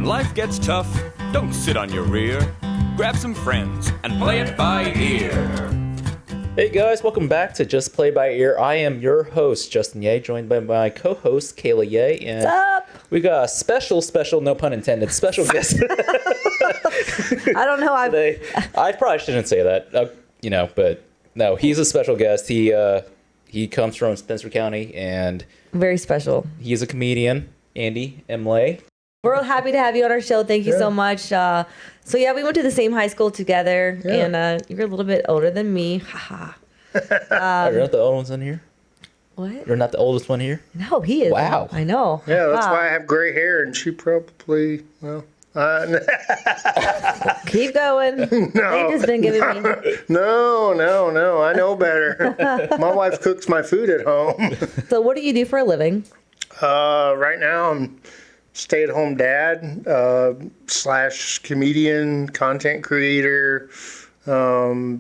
When life gets tough, don't sit on your rear. Grab some friends and play it by ear. Hey guys, welcome back to Just Play by Ear. I am your host, Justin Yeh, joined by my co-host, Kayla Yeh. And What's up? We got a special, no pun intended, special guest. I don't know. I probably shouldn't say that, but no, he's a special guest. He comes from Spencer County, and Very special. he's a comedian, Andy Imlay. We're happy to have you on our show. Thank you so much. We went to the same high school together, and you're a little bit older than me. Haha. You're not the old ones in here? What? You're not the oldest one here? No, he is. Wow. I know. Yeah, that's why I have gray hair, and she probably, Keep going. They've just been giving me. No, I know better. My wife cooks my food at home. So what do you do for a living? Right now, I'm stay-at-home dad, / comedian, content creator,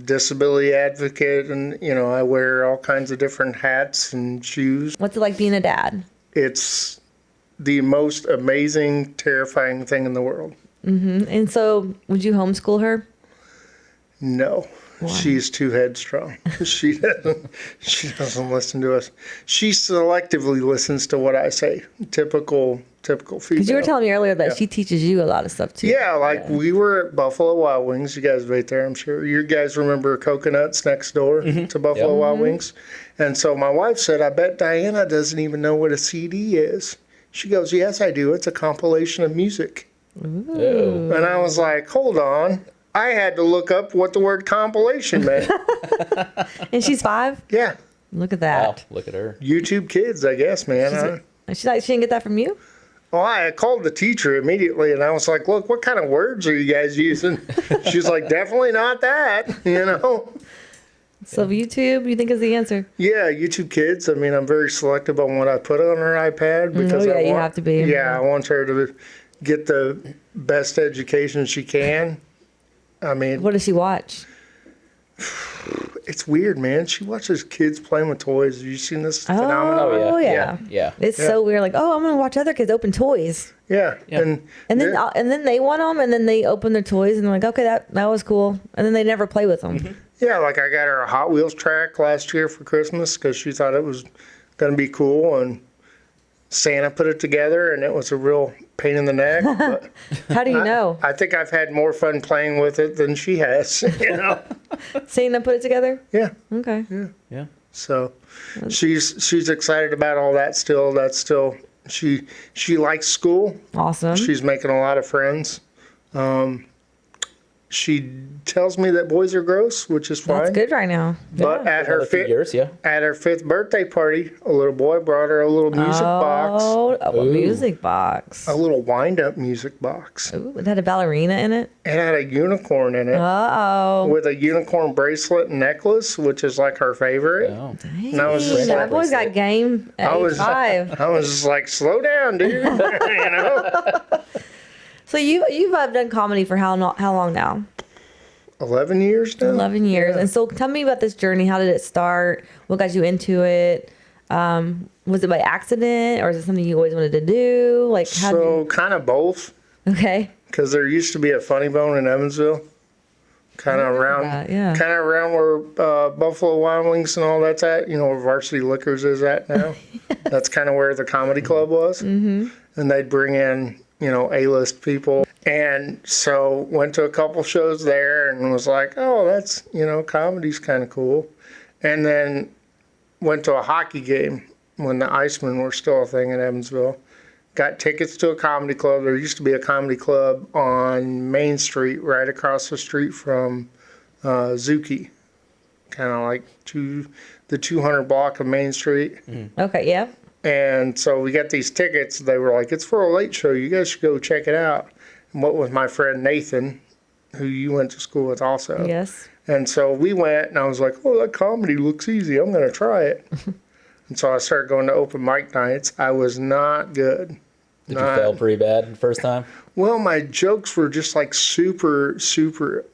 disability advocate, and, I wear all kinds of different hats and shoes. What's it like being a dad? It's the most amazing, terrifying thing in the world. Mm-hmm. And so would you homeschool her? No. Why? She's too headstrong. She doesn't listen to us. She selectively listens to what I say. Typical female. Because you were telling me earlier that she teaches you a lot of stuff too. Yeah, we were at Buffalo Wild Wings. You guys right there, I'm sure. You guys remember Coconuts next door to Buffalo Wild Wings? And so my wife said, I bet Diana doesn't even know what a CD is. She goes, yes, I do. It's a compilation of music. Ooh. And I was like, hold on. I had to look up what the word compilation meant. And she's 5? Yeah. Look at that. Wow, look at her. YouTube Kids, I guess, man. She didn't get that from you? Well, I called the teacher immediately, and I was like, look, what kind of words are you guys using? She's like, definitely not that, So YouTube, you think is the answer? Yeah, YouTube Kids. I mean, I'm very selective on what I put on her iPad. Because you have to be. Yeah, I want her to get the best education she can. I mean, What does she watch? it's weird, man. She watches kids playing with toys. Have you seen this phenomenon? Oh, yeah. Yeah. It's so weird. Like, I'm going to watch other kids open toys. Yeah. And then they want them, and then they open their toys, and they're like, okay, that was cool. And then they never play with them. Mm-hmm. Yeah, like I got her a Hot Wheels track last year for Christmas because she thought it was going to be cool, and Santa put it together, and it was a real pain in the neck. But How do you know? I think I've had more fun playing with it than she has. Santa put it together? Yeah. Okay. Yeah. So she's excited about all that still. That's still she likes school. Awesome. She's making a lot of friends. She tells me that boys are gross, which is fine. That's good right now. But at her at her 5th birthday party, a little boy brought her a little music box. A music box. A little wind-up music box. Ooh, it had a ballerina in it? It had a unicorn in it. Uh-oh. With a unicorn bracelet and necklace, which is like her favorite. Oh. Dang, And I was just that like, boy's got game at age 5. I was just like, slow down, dude. So you've done comedy for how long now? 11 years now. 11 years. Yeah. And so tell me about this journey. How did it start? What got you into it? Was it by accident, or is it something you always wanted to do? Like Kind of both. Okay. Because there used to be a Funny Bone in Evansville. Kind of around where Buffalo Wild Wings and all that's at. Where Varsity Liquors is at now. That's kind of where the comedy club was. Mm-hmm. And they'd bring in A-list people. And so went to a couple shows there and was like, oh, that's, comedy's kind of cool. And then went to a hockey game when the Icemen were still a thing in Evansville. Got tickets to a comedy club. There used to be a comedy club on Main Street, right across the street from Zuki. Kind of like the 200 block of Main Street. Mm-hmm. Okay, yeah. And so we got these tickets. They were like, it's for a late show. You guys should go check it out. And what with my friend Nathan, who you went to school with also. Yes. And so we went, and I was like, oh, that comedy looks easy. I'm going to try it. And so I started going to open mic nights. I was not good. Did you fail pretty bad the first time? Well, my jokes were just like super, super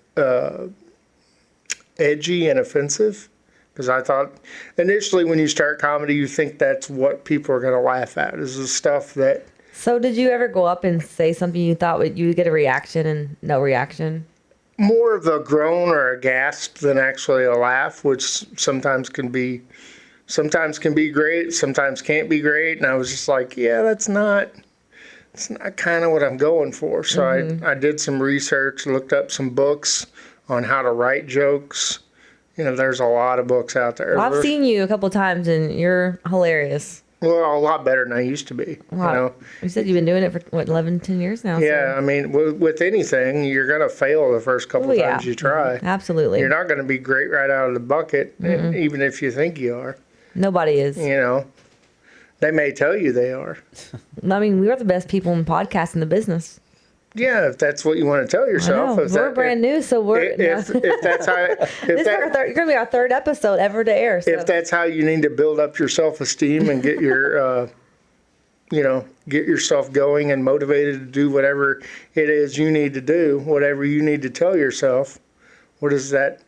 edgy and offensive. Because I thought, initially when you start comedy, you think that's what people are going to laugh at. Is the stuff that So did you ever go up and say something you thought you would get a reaction and no reaction? More of a groan or a gasp than actually a laugh, which sometimes can be great, sometimes can't be great. And I was just like, yeah, it's not kind of what I'm going for. So I did some research, looked up some books on how to write jokes. There's a lot of books out there. Well, I've seen you a couple times and you're hilarious. Well, a lot better than I used to be. Wow. You said you've been doing it for, 11, 10 years now? Yeah, so. I mean, with anything, you're going to fail the first couple times you try. Absolutely. You're not going to be great right out of the bucket, even if you think you are. Nobody is. They may tell you they are. I mean, we are the best people in podcasting the business. Yeah, if that's what you want to tell yourself. We're brand new, so we're... If that's how... You're going to be our third episode ever to air. So. If that's how you need to build up your self-esteem and get your... get yourself going and motivated to do whatever it is you need to do, whatever you need to tell yourself. What is that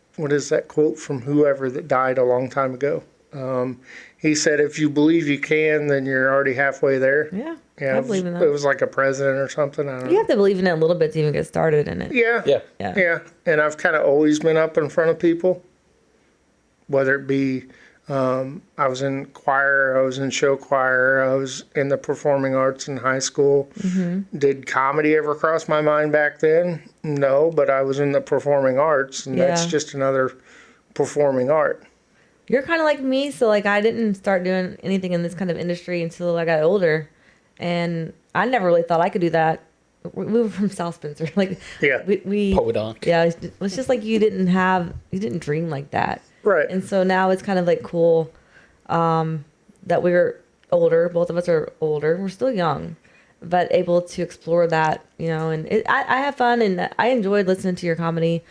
quote from whoever that died a long time ago? He said, if you believe you can, then you're already halfway there. Yeah, I believe in that. It was like a president or something. I don't know. You have to believe in it a little bit to even get started in it. Yeah. And I've kind of always been up in front of people, whether it be I was in choir, I was in show choir, I was in the performing arts in high school. Did comedy ever cross my mind back then? No, but I was in the performing arts, and that's just another performing art. You're kind of like me, so like I didn't start doing anything in this kind of industry until I got older, and I never really thought I could do that. We were from South Spencer, like we Podunk. Yeah, it's just like you didn't dream like that. Right. And so now it's kind of like cool that we're older. Both of us are older. We're still young, but able to explore that, and I have fun and I enjoyed listening to your comedy.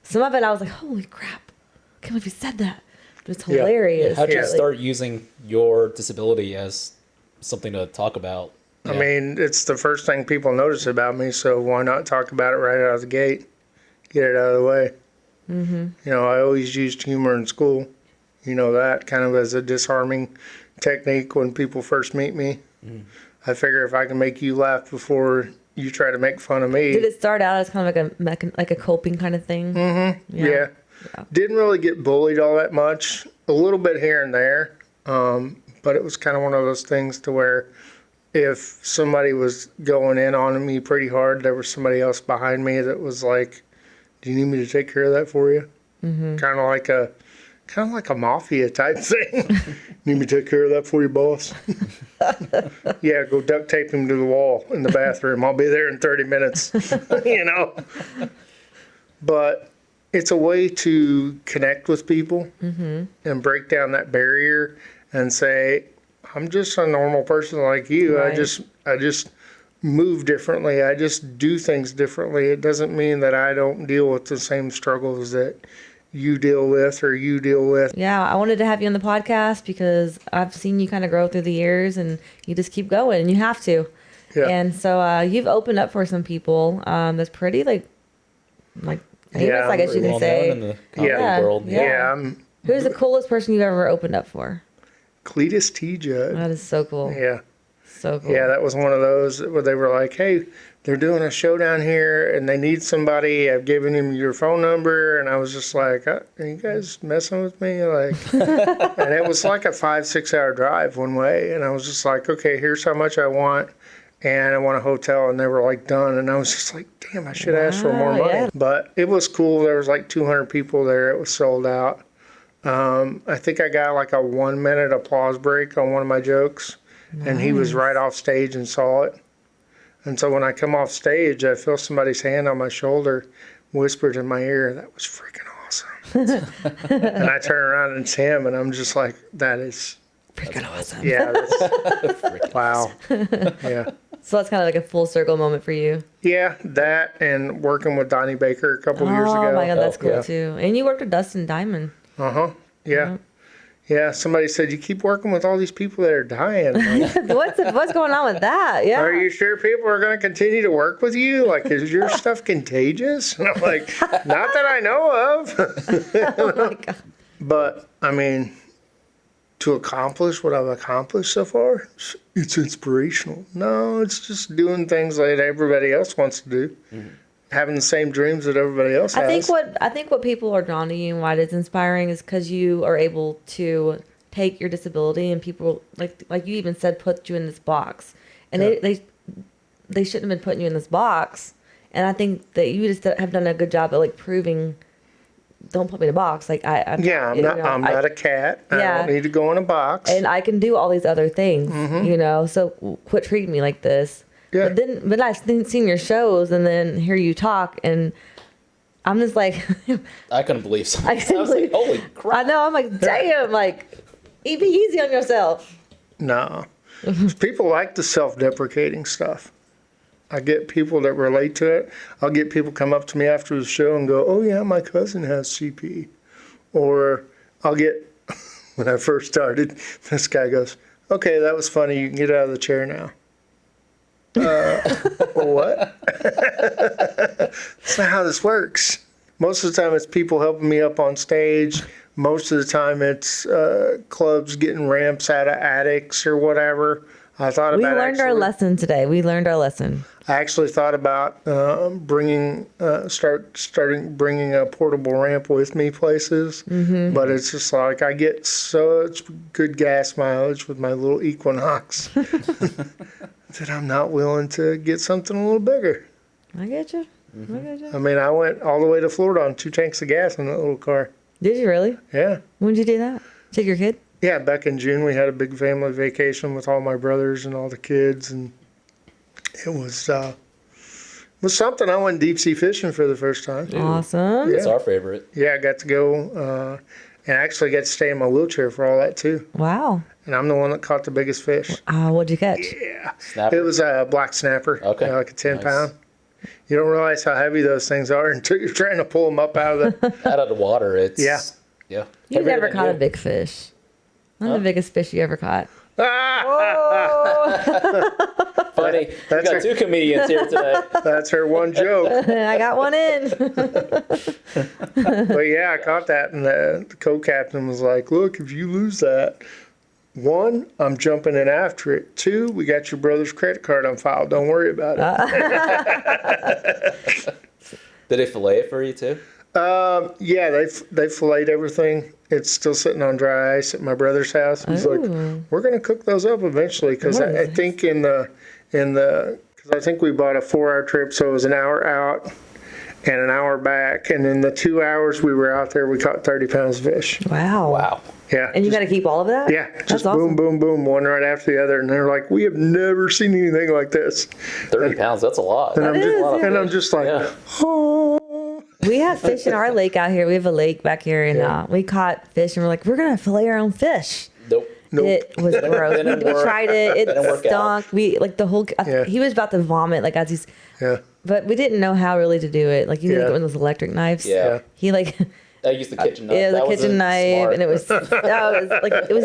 Some of it I was like, holy crap, I can't believe you said that. But it's hilarious. How'd you start using your disability as something to talk about? I mean, it's the first thing people notice about me, so why not talk about it right out of the gate? Get it out of the way. I always used humor in school. That kind of as a disarming technique when people first meet me. I figure if I can make you laugh before you try to make fun of me. Did it start out as kind of like a coping kind of thing? Yeah. Didn't really get bullied all that much. A little bit here and there. But it was kind of one of those things to where if somebody was going in on me pretty hard, there was somebody else behind me that was like, do you need me to take care of that for you? Kind of like a mafia type thing. Need me to take care of that for you, boss? Yeah, go duct tape him to the wall in the bathroom. I'll be there in 30 minutes. But it's a way to connect with people and break down that barrier and say, I'm just a normal person like you. Right. I just move differently. I just do things differently. It doesn't mean that I don't deal with the same struggles that you deal with or you deal with. Yeah, I wanted to have you on the podcast because I've seen you kind of grow through the years and you just keep going and you have to. Yeah. And so you've opened up for some people that's pretty like famous, I guess you can say. In the comedy world. Yeah. Who's the coolest person you've ever opened up for? Cletus T. Judd. That is so cool. Yeah. So cool. Yeah, that was one of those where they were like, hey, they're doing a show down here and they need somebody. I've given him your phone number. And I was just like, are you guys messing with me? Like, and it was like a 5-6 hour drive one way. And I was just like, okay, here's how much I want. And I want a hotel. And they were like, done. And I was just like, damn, I should ask for more money. Yeah. But it was cool. There was like 200 people there. It was sold out. I think I got like a 1 minute applause break on one of my jokes. Nice. And he was right off stage and saw it. And so when I come off stage, I feel somebody's hand on my shoulder, whispered in my ear, that was freaking awesome. And I turn around and it's him, and I'm just like, that is freaking awesome. Yeah. That's, wow. Yeah. So that's kind of like a full circle moment for you. Yeah, that and working with Donnie Baker a couple years ago. Oh my God, that's cool too. And you worked with Dustin Diamond. Uh-huh. Yeah. Yeah, somebody said, you keep working with all these people that are dying. Like, what's going on with that? Yeah. Are you sure people are going to continue to work with you? Like, is your stuff contagious? And I'm like, not that I know of. Oh my God. But, I mean, to accomplish what I've accomplished so far, it's inspirational. No, it's just doing things that everybody else wants to do, having the same dreams that everybody else has. I think what people are drawn to you and why it is inspiring is because you are able to take your disability and people like you even said put you in this box, and they shouldn't have been putting you in this box. And I think that you just have done a good job at like proving. Don't put me in a box. Like I'm not a cat. I don't need to go in a box. And I can do all these other things, So quit treating me like this. Yeah. But I've seen your shows and then hear you talk, and I'm just like, I couldn't believe something. I was like, holy crap! I know. I'm like, damn. Like, be easy on yourself. No, people like the self-deprecating stuff. I get people that relate to it. I'll get people come up to me after the show and go, "Oh yeah, my cousin has CP," or I'll get when I first started, this guy goes, "Okay, that was funny. You can get out of the chair now." What? That's not how this works. Most of the time, it's people helping me up on stage. Most of the time, it's clubs getting ramps out of attics or whatever. I thought about. We learned our lesson today. We learned our lesson. I actually thought about bringing a portable ramp with me places, but it's just like I get such good gas mileage with my little Equinox that I'm not willing to get something a little bigger. I get you. I mean, I went all the way to Florida on 2 tanks of gas in that little car. Did you really? Yeah. When did you do that? Take your kid? Yeah, back in June we had a big family vacation with all my brothers and all the kids, and it was something. I went deep sea fishing for the first time. Awesome. It's our favorite. Yeah, I got to go and actually got to stay in my wheelchair for all that too. Wow. And I'm the one that caught the biggest fish. What'd you catch? Yeah, Snapper? It was a black snapper. Okay, like a 10-pound. You don't realize how heavy those things are until you're trying to pull them up out of the water. It's yeah. You never caught a big fish. Not the biggest fish you ever caught. Funny. We got 2 comedians here today. That's her one joke. I got one in. But yeah, I caught that, and the co-captain was like, "Look, if you lose that, 1, I'm jumping in after it. 2, we got your brother's credit card on file. Don't worry about it." Did they fillet it for you too? Yeah, they filleted everything. It's still sitting on dry ice at my brother's house. He's like, "We're gonna cook those up eventually," because I think because I think we bought a 4-hour trip, so it was an hour out and an hour back, and in the 2 hours we were out there, we caught 30 pounds of fish. Wow. Yeah. And you got to keep all of that? Yeah, just boom, boom, boom, one right after the other, and they're like, "We have never seen anything like this." 30 pounds, that's a lot. And I'm just like, oh. We have fish in our lake out here. We have a lake back here, and we caught fish, and we're like, we're gonna fillet our own fish. Nope. It was gross. We tried it. It stunk. We like the whole. He was about to vomit like as he's. Yeah. But we didn't know how really to do it. Like you need to get one of those electric knives. Yeah. He like. I used the kitchen knife. Yeah, the kitchen knife, smart. and it was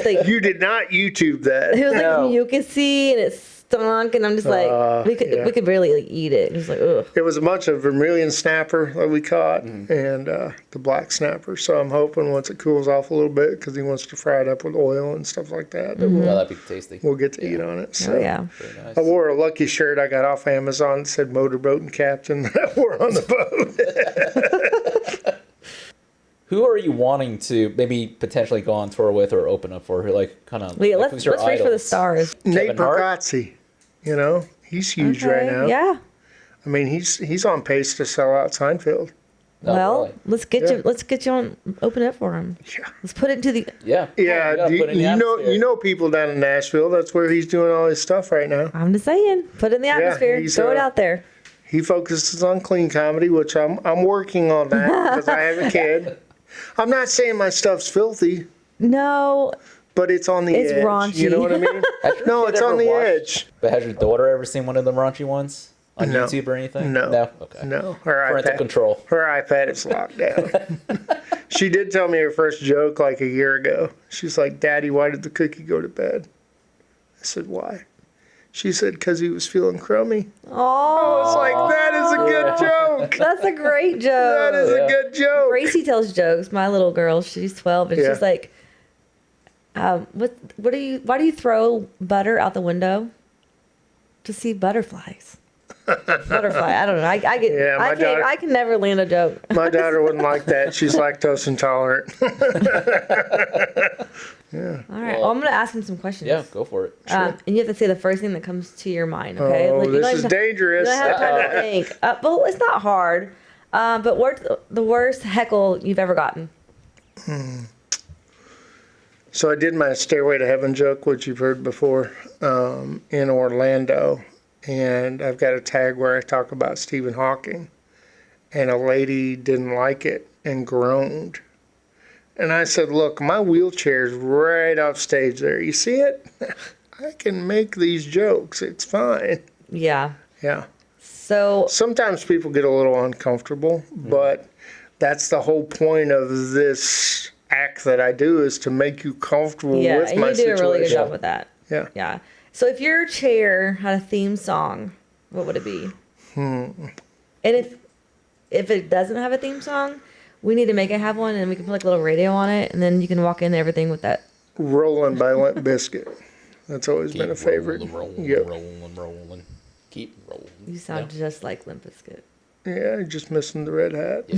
like You did not YouTube that. it was like mucusy, and it stunk, and I'm just like we could barely like eat it. It was like ugh. It was a bunch of vermilion snapper that we caught, and the black snapper. So I'm hoping once it cools off a little bit, because he wants to fry it up with oil and stuff like that, That'd be tasty. we'll get to eat on it. So. Oh yeah. Very nice. I wore a lucky shirt I got off Amazon that said motorboat and captain that I wore on the boat. Who are you wanting to maybe potentially go on tour with or open up for? Like kind of. Wait, let's reach for the stars. Nate Hart? Bargatze, he's huge right now. Yeah. I mean, he's on pace to sell out Seinfeld. Oh, Well, really? let's get you on. Open up for him. Yeah. Let's put it into the. Yeah. Yeah, gotta put it in the atmosphere. you know people down in Nashville. That's where he's doing all his stuff right now. I'm just saying, put it in the atmosphere. he's, Throw it out there. He focuses on clean comedy, which I'm working on that because I have a kid. I'm not saying my stuff's filthy, No, but it's on the It's edge. raunchy. You know what I mean? No, it's on the edge. But has your daughter ever seen one of the raunchy ones on No. YouTube or anything? No. No. Okay. No, her Parental iPad. control. Her iPad is locked down. She did tell me her first joke like a year ago. She's like, "Daddy, why did the cookie go to bed?" I said, "Why?" She said, "Because he was feeling crummy." I was like, that is a good joke. that's a great joke. That is a good joke. Gracie tells jokes. My little girl, she's 12, and Yeah. she's like, Why do you throw butter out the window? To see butterflies. Butterfly. I don't know. I get. Yeah, I can never land a joke. My daughter wouldn't like that. She's lactose intolerant. All right. Well, I'm gonna ask him some questions. Yeah, go for it. And you have to say the first thing that comes to your mind. Okay. Oh, this is dangerous. You don't have time to think. Well, it's not hard. But what's the worst heckle you've ever gotten? So I did my Stairway to Heaven joke, which you've heard before, in Orlando. And I've got a tag where I talk about Stephen Hawking. And a lady didn't like it and groaned. And I said, look, my wheelchair's right off stage there. You see it? I can make these jokes. It's fine. Yeah. Yeah. So sometimes people get a little uncomfortable, but that's the whole point of this act that I do, is to make you comfortable with my situation. Yeah, and you do a really good job with that. Yeah. Yeah. So if your chair had a theme song, what would it be? And if it doesn't have a theme song, we need to make it have one, and we can put like a little radio on it, and then you can walk into everything with that. Rolling by Limp Bizkit. That's always been a favorite. Rolling. Keep rolling. You sound just like Limp Bizkit. Yeah, just missing the red hat.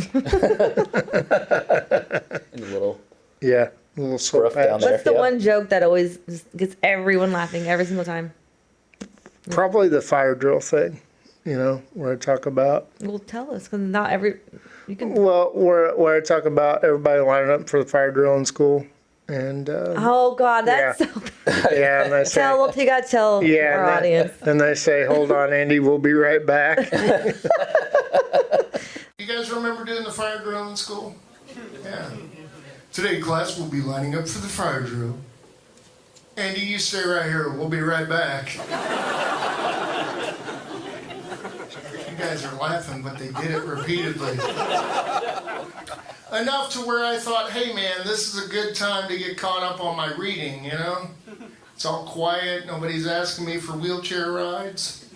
And a little. Yeah, a little soap Rough down there. What's the one joke that always just gets everyone laughing every single time? Probably the fire drill thing, where I talk about. Well, tell us, because not every. You can. Well, where I talk about everybody lining up for the fire drill in school. And oh God, that's so bad. Yeah, and I say, you gotta tell our audience. And they say, "Hold on, Andy, we'll be right back." You guys remember doing the fire drill in school? Yeah. Today, class, we'll be lining up for the fire drill. Andy, you stay right here. We'll be right back. You guys are laughing, but they did it repeatedly. Enough to where I thought, hey man, this is a good time to get caught up on my reading, It's all quiet, nobody's asking me for wheelchair rides,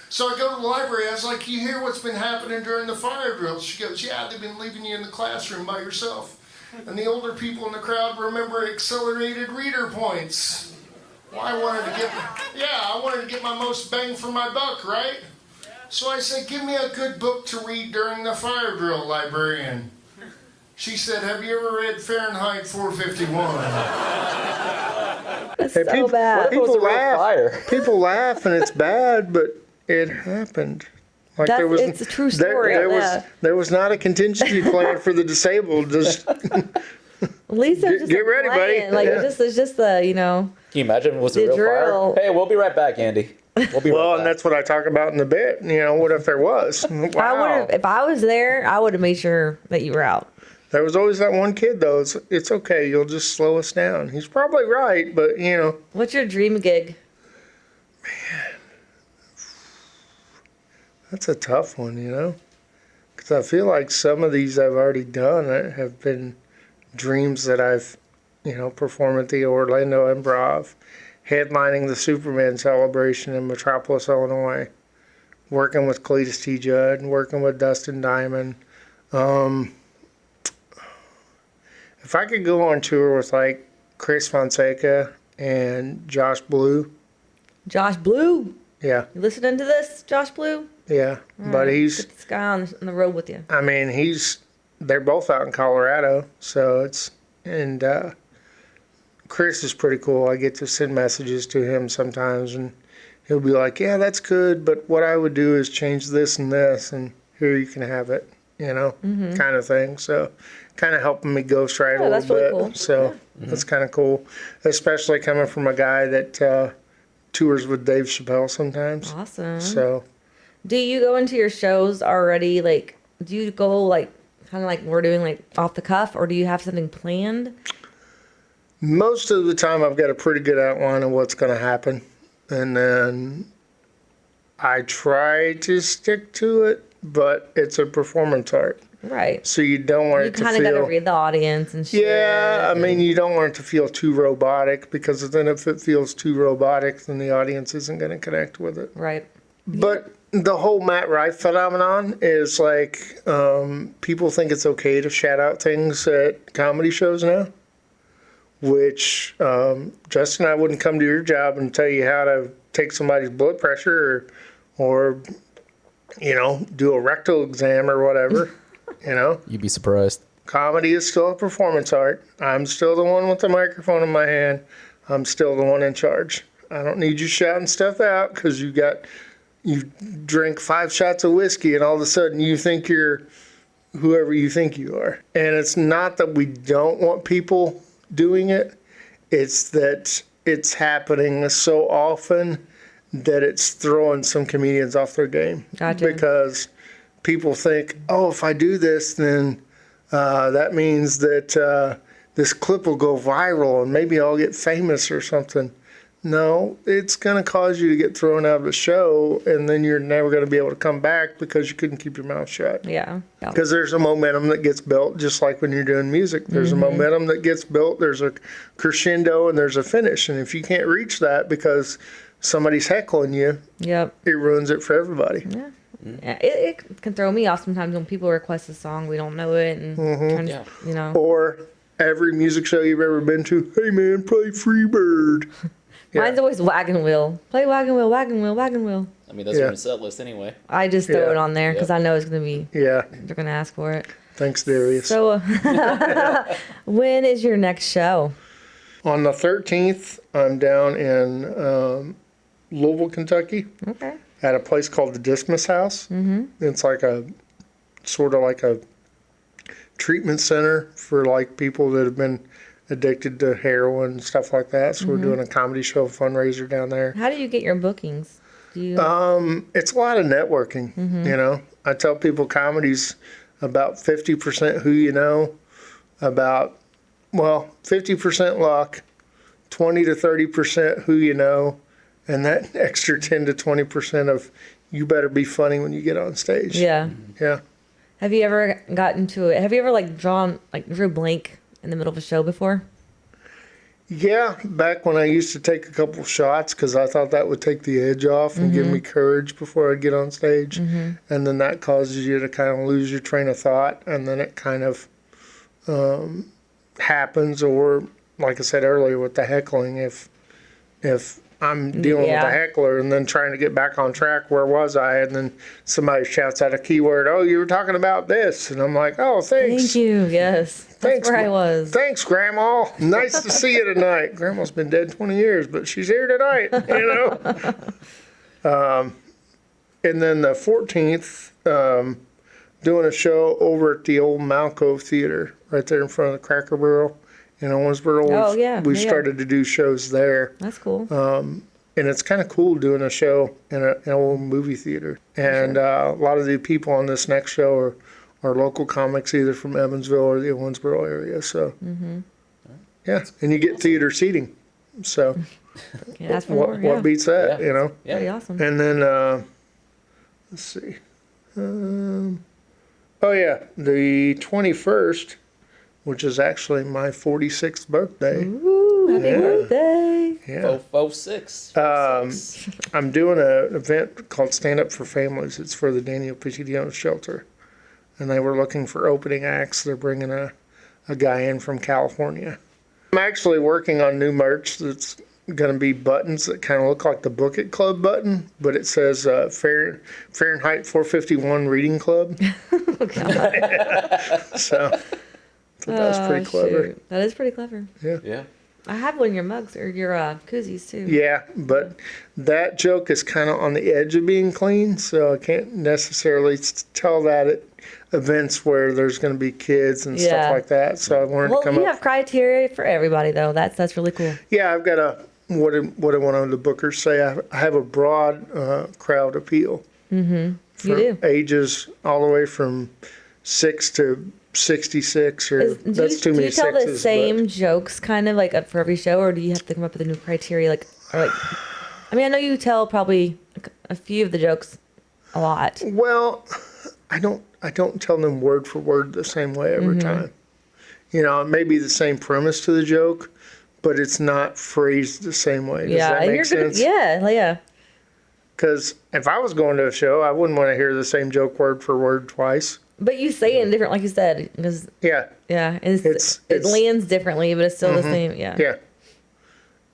So I go to the library, I was like, you hear what's been happening during the fire drill? She goes, yeah, they've been leaving you in the classroom by yourself. And the older people in the crowd remember accelerated reader points. Well, I wanted to get my most bang for my buck, right? So I said, give me a good book to read during the fire drill, librarian. She said, have you ever read Fahrenheit 451? That's so bad. People laugh and it's bad, but it happened. Like it's a true story. There was not a contingency plan for the disabled. Just Lisa, just get ready, buddy. Like it's just the Can you imagine? Was it real drill. fire? Hey, we'll be right back, Andy. We'll be right back. And that's what I talk about in the bit. What if there was? Wow. If I was there, I would have made sure that you were out. There was always that one kid, though. It's okay. You'll just slow us down. He's probably right, but, What's your dream gig? Man. That's a tough one, Because I feel like some of these I've already done have been dreams that I've, performed at the Orlando Improv, headlining the Superman celebration in Metropolis, Illinois, working with Cletus T. Judd, and working with Dustin Diamond. If I could go on tour with like Chris Fonseca and Josh Blue. Josh Blue? Yeah. You listening to this, Josh Blue? Yeah, but he's... Get this guy on the road with you. I mean, they're both out in Colorado, so it's... And Chris is pretty cool. I get to send messages to him sometimes, and he'll be like, yeah, that's good, but what I would do is change this and this, and here you can have it, kind of thing. So kind of helping me ghostwrite a little bit. Cool. So that's kind of cool, especially coming from a guy that tours with Dave Chappelle sometimes. Awesome. So... Do you go into your shows already, do you go, kind of like we're doing, off the cuff, or do you have something planned? Most of the time, I've got a pretty good outline of what's going to happen. And then I try to stick to it, but it's a performance art. Right. So you don't want it to feel... You kind of got to read the audience and shit. Yeah, I mean, you don't want it to feel too robotic, because then if it feels too robotic, then the audience isn't going to connect with it. Right. But the whole Matt Rife phenomenon is people think it's okay to shout out things at comedy shows now. which Justin and I wouldn't come to your job and tell you how to take somebody's blood pressure or do a rectal exam or whatever, You'd be surprised. Comedy is still a performance art. I'm still the one with the microphone in my hand. I'm still the one in charge. I don't need you shouting stuff out because you drink 5 shots of whiskey and all of a sudden you think you're whoever you think you are. And it's not that we don't want people doing it. It's that it's happening so often that it's throwing some comedians off their game. Gotcha. Because people think, oh, if I do this, then that means that this clip will go viral and maybe I'll get famous or something. No, it's going to cause you to get thrown out of the show, and then you're never going to be able to come back because you couldn't keep your mouth shut. Yeah. Because there's a momentum that gets built, just like when you're doing music. There's a momentum that gets built, there's a crescendo, and there's a finish. And if you can't reach that because somebody's heckling you, Yep. it ruins it for everybody. Yeah. Yeah, it can throw me off sometimes when people request a song, we don't know it, and trying to, Or every music show you've ever been to, hey man, play Freebird. Mine's always Wagon Wheel. Play Wagon Wheel, Wagon Wheel, Wagon Wheel. I mean, that's on the set list anyway. I just throw it on there because I know it's going to be, Yeah. they're going to ask for it. Thanks, Darius. So, when is your next show? On the 13th, I'm down in Louisville, Kentucky, Okay. at a place called the Dismas House. Mm-hmm. It's like sort of like a treatment center for like people that have been addicted to heroin and stuff like that. So we're doing a comedy show fundraiser down there. How do you get your bookings? Do you? It's a lot of networking. I tell people comedy's about 50% who you know, about 50% luck, 20 to 30% who you know, and that extra 10 to 20% of you better be funny when you get on stage. Yeah. Yeah. Have you ever gotten to it? Have you ever drew blank in the middle of a show before? Yeah, back when I used to take a couple shots because I thought that would take the edge off and give me courage before I get on stage. And then that causes you to kind of lose your train of thought, and then it kind of happens. Or, like I said earlier, with the heckling, if I'm dealing with a heckler and then trying to get back on track, where was I? And then somebody shouts out a keyword, oh, you were talking about this. And I'm like, oh, thanks. Thank you. Yes. That's where I was. Thanks, Grandma. Nice to see you tonight. Grandma's been dead 20 years, but she's here tonight, And then the 14th, doing a show over at the old Malco Theater right there in front of the Cracker Barrel in Owensboro. Oh, yeah. We started to do shows there. That's cool. And it's kind of cool doing a show in an old movie theater. And a lot of the people on this next show are local comics, either from Evansville or the Owensboro area. So, yeah. And you get theater seating. So, That's for more, what beats that, Yeah. Pretty awesome. And then, let's see. The 21st, which is actually my 46th birthday. Ooh, happy birthday. Yeah. 446. I'm doing an event called Stand Up for Families. It's for the Daniel Petitino Shelter. And they were looking for opening acts. They're bringing a guy in from California. I'm actually working on new merch that's going to be buttons that kind of look like the Book It Club button, but it says Fahrenheit 451 Reading Club. So that's pretty clever. Shoot. That is pretty clever. Yeah. I have one of your mugs or your koozies too. Yeah, but that joke is kind of on the edge of being clean, so I can't necessarily tell that at events where there's going to be kids and stuff like that. So I wanted to come up. You have criteria for everybody though. That's really cool. Yeah, I've got what did one of the bookers say? I have a broad crowd appeal. Mm-hmm. You do. Ages all the way from 6 to 66, or that's too many sixes. Do you tell the same jokes kind of like for every show, or do you have to come up with a new criteria? I mean, I know you tell probably a few of the jokes a lot. Well, I don't tell them word for word the same way every time. It may be the same premise to the joke, but it's not phrased the same way. Does that make sense? Yeah. Because if I was going to a show, I wouldn't want to hear the same joke word for word twice. But you say it different, like you said, because Yeah. it lands differently, but it's still the same. Yeah. Yeah.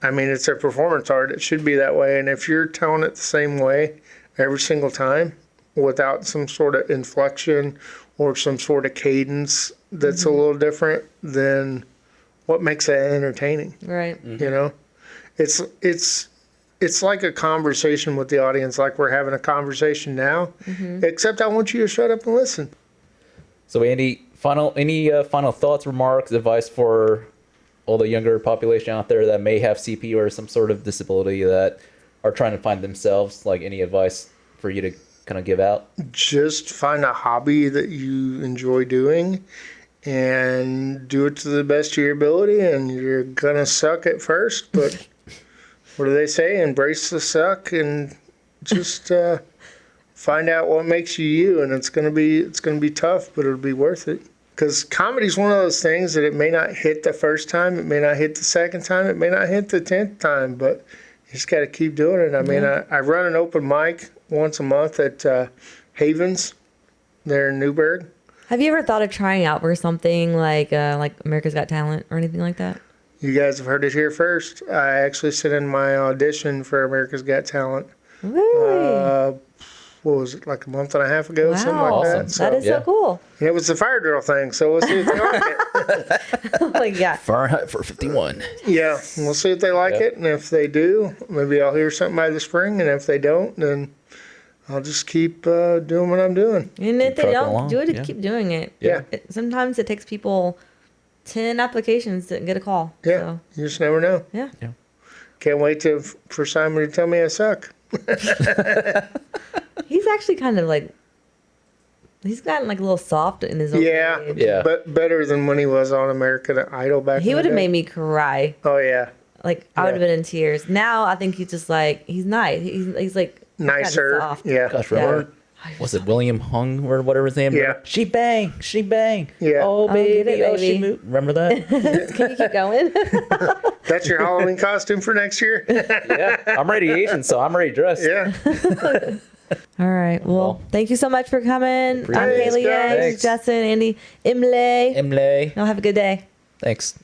I mean, it's a performance art. It should be that way. And if you're telling it the same way every single time without some sort of inflection or some sort of cadence that's a little different, then what makes that entertaining? Right. You know, it's like a conversation with the audience, like we're having a conversation now, except I want you to shut up and listen. So, Andy, any final thoughts, remarks, advice for all the younger population out there that may have CP or some sort of disability that are trying to find themselves? Like, any advice for you to kind of give out? Just find a hobby that you enjoy doing and do it to the best of your ability. And you're gonna suck at first, but what do they say? Embrace the suck and just find out what makes you you. And it's gonna be tough, but it'll be worth it. Because comedy's one of those things that it may not hit the first time, it may not hit the second time, it may not hit the 10th time, but you just got to keep doing it. I mean, I run an open mic once a month at Havens there in Newburgh. Have you ever thought of trying out for something like America's Got Talent or anything like that? You guys have heard it here first. I actually sent in my audition for America's Got Talent. Really? What was it, like a month and a half ago, something like Awesome. that. So, That is so cool. and it was the fire drill thing, so we'll see if they like it. Oh my God. Fahrenheit 451. Yeah, we'll see if they like it, and if they do, maybe I'll hear something by the spring, and if they don't, then I'll just keep doing what I'm doing. And if they trucking don't along, do it, yeah. keep doing it. Yeah. Sometimes it takes people 10 applications to get a call. Yeah, So, you just never know. yeah. Can't wait for Simon to tell me I suck. He's actually kind of like, he's gotten like a little soft in his own Yeah, way. Yeah. but better than when he was on American Idol back He in would the have day. made me cry. Oh, yeah. Like, I would have Yeah. been in tears. Now I think he's just like, he's nice. He's like, gotten Nicer. soft. Yeah. Gosh, remember? Was it William Hung or whatever his name? Yeah. She bang. Yeah. Oh, get baby. it, Oh, she baby. moved. Remember that? Can you keep going? That's your Halloween costume for next year? Yeah. I'm already Asian, so I'm already dressed. Yeah. All right. Well, thank you so much for coming. I'm Appreciate it. Haley Yang, Thanks. Justin, Andy, Imlay. Imlay. Y'all have a good day. Thanks.